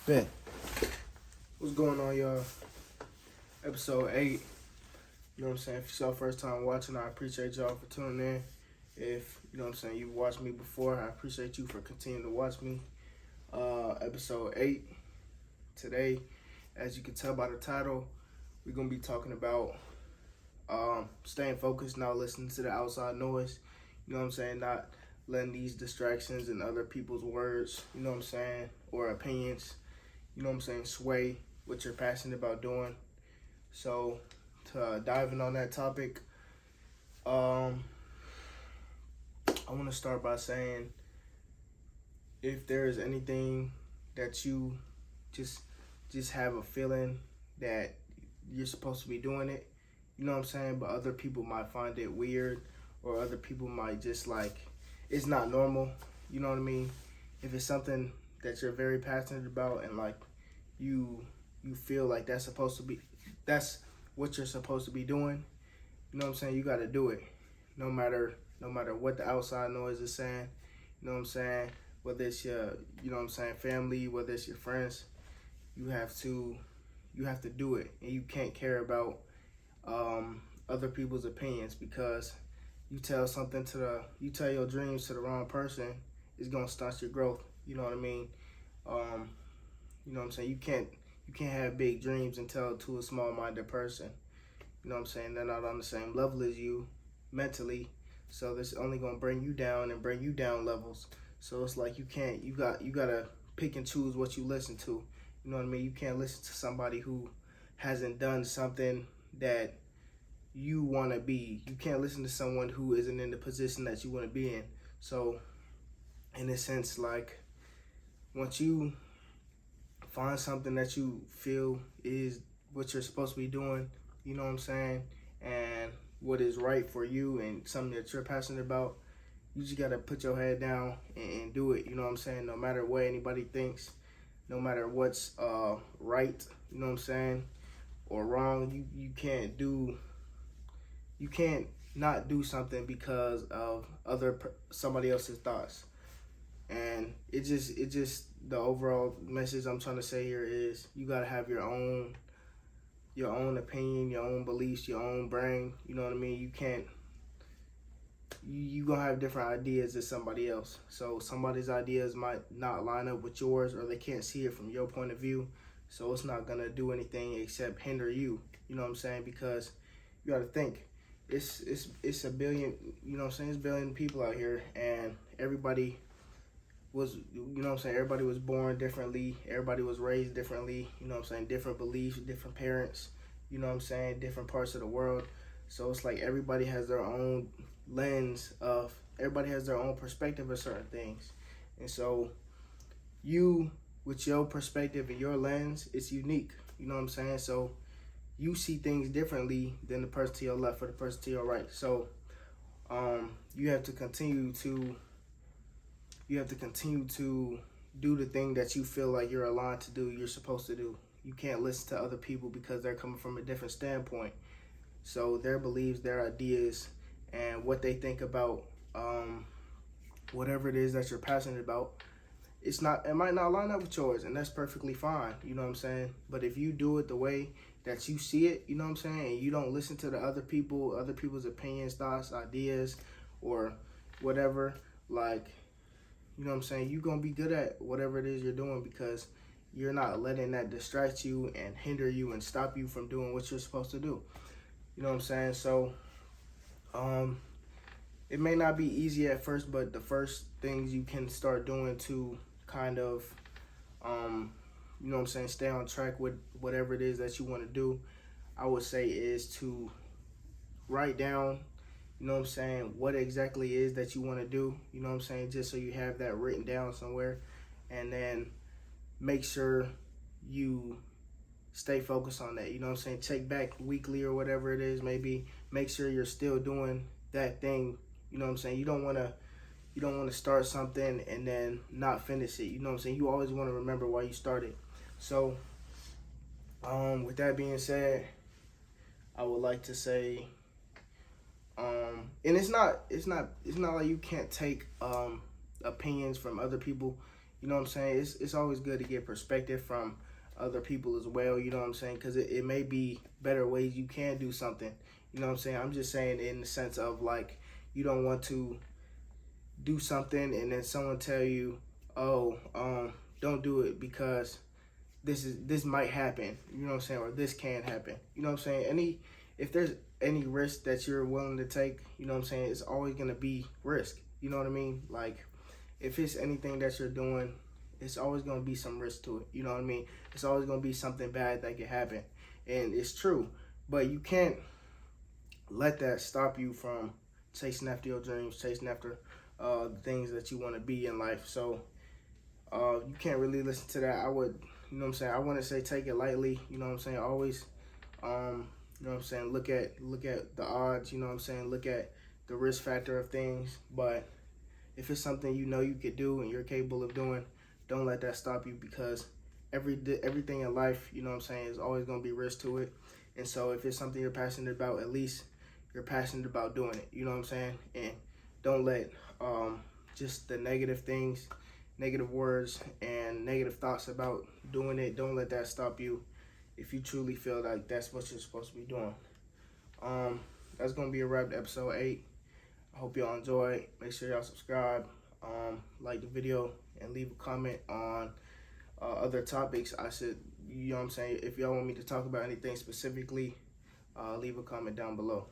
Bet. What's going on, y'all? Episode 8. You know what I'm saying? If it's your first time watching, I appreciate y'all for tuning in. If, you know what I'm saying, you've watched me before, I appreciate you for continuing to watch me. Episode 8. Today, as you can tell by the title, we're going to be talking about staying focused, not listening to the outside noise. You know what I'm saying? Not letting these distractions and other people's words, you know what I'm saying, or opinions, you know what I'm saying, sway what you're passionate about doing. So, to dive in on that topic, I want to start by saying, if there is anything that you just have a feeling that you're supposed to be doing it, you know what I'm saying, but other people might find it weird, or other people might just like, it's not normal, you know what I mean? If it's something that you're very passionate about and like you feel like that's what you're supposed to be doing, you know what I'm saying, you got to do it no matter what the outside noise is saying, you know what I'm saying, whether it's your, you know what I'm saying, family, whether it's your friends, you have to do it, and you can't care about other people's opinions, because you tell your dreams to the wrong person, it's gonna stunt your growth. You know what I mean? You know what I'm saying? You can't have big dreams and tell it to a small-minded person. You know what I'm saying? They're not on the same level as you mentally, so this is only gonna bring you down and bring you down levels. So it's like you gotta pick and choose what you listen to. You know what I mean? You can't listen to somebody who hasn't done something that you want to be. You can't listen to someone who isn't in the position that you want to be in. So in a sense, like, once you find something that you feel is what you're supposed to be doing, you know what I'm saying, and what is right for you and something that you're passionate about, you just gotta put your head down and do it. You know what I'm saying? No matter what anybody thinks, no matter what's right, you know what I'm saying, or wrong, you can't not do something because of somebody else's thoughts. And it just the overall message I'm trying to say here is, you gotta have your own opinion, your own beliefs, your own brain. You know what I mean? You can't. You gonna have different ideas than somebody else. So somebody's ideas might not line up with yours, or they can't see it from your point of view. So it's not gonna do anything except hinder you. You know what I'm saying? Because you gotta think, it's a billion. You know what I'm saying? It's a billion people out here, and everybody was, you know what I'm saying, everybody was born differently, everybody was raised differently, you know what I'm saying, different beliefs, different parents, you know what I'm saying, different parts of the world. So it's like everybody has their own everybody has their own perspective of certain things. And so you, with your perspective and your lens, it's unique, you know what I'm saying? So you see things differently than the person to your left or the person to your right. So you have to continue to do the thing that you feel like you're aligned to do, you're supposed to do. You can't listen to other people because they're coming from a different standpoint. So their beliefs, their ideas, and what they think about whatever it is that you're passionate about, it might not line up with yours, and that's perfectly fine, you know what I'm saying? But if you do it the way that you see it, you know what I'm saying, and you don't listen to the other people's opinions, thoughts, ideas, or whatever, like, you know what I'm saying, you're going to be good at whatever it is you're doing, because you're not letting that distract you and hinder you and stop you from doing what you're supposed to do. You know what I'm saying? So, it may not be easy at first, but the first things you can start doing to kind of, you know what I'm saying, stay on track with whatever it is that you want to do, I would say, is to write down, you know what I'm saying, what exactly it is that you want to do, you know what I'm saying, just so you have that written down somewhere. And then make sure you stay focused on that, you know what I'm saying, check back weekly or whatever it is, maybe make sure you're still doing that thing, you know what I'm saying. You don't want to start something and then not finish it, you know what I'm saying. You always want to remember why you started. So with that being said, I would like to say, and it's not like you can't take opinions from other people. You know what I'm saying? It's always good to get perspective from other people as well. You know what I'm saying? Because it may be better ways you can do something. You know what I'm saying? I'm just saying in the sense of like, you don't want to do something and then someone tell you, oh, don't do it because this might happen. You know what I'm saying? Or this can happen. You know what I'm saying? If there's any risk that you're willing to take, you know what I'm saying, it's always gonna be risk. You know what I mean? Like, if it's anything that you're doing, it's always gonna be some risk to it. You know what I mean? It's always gonna be something bad that could happen, and it's true. But you can't let that stop you from chasing after your dreams, chasing after the things that you want to be in life. So you can't really listen to that. I would, you know what I'm saying, I wouldn't say take it lightly. You know what I'm saying? Always, you know what I'm saying, look at the odds. You know what I'm saying? Look at the risk factor of things. But if it's something you know you could do and you're capable of doing, don't let that stop you, because everything in life, you know what I'm saying, is always going to be risk to it. And so if it's something you're passionate about, at least you're passionate about doing it. You know what I'm saying? And don't let just the negative things, negative words, and negative thoughts about doing it, don't let that stop you if you truly feel like that's what you're supposed to be doing. That's going to be a wrap to episode 8. I hope y'all enjoy. Make sure y'all subscribe, like the video, and leave a comment on other topics you know what I'm saying, if y'all want me to talk about anything specifically, leave a comment down below.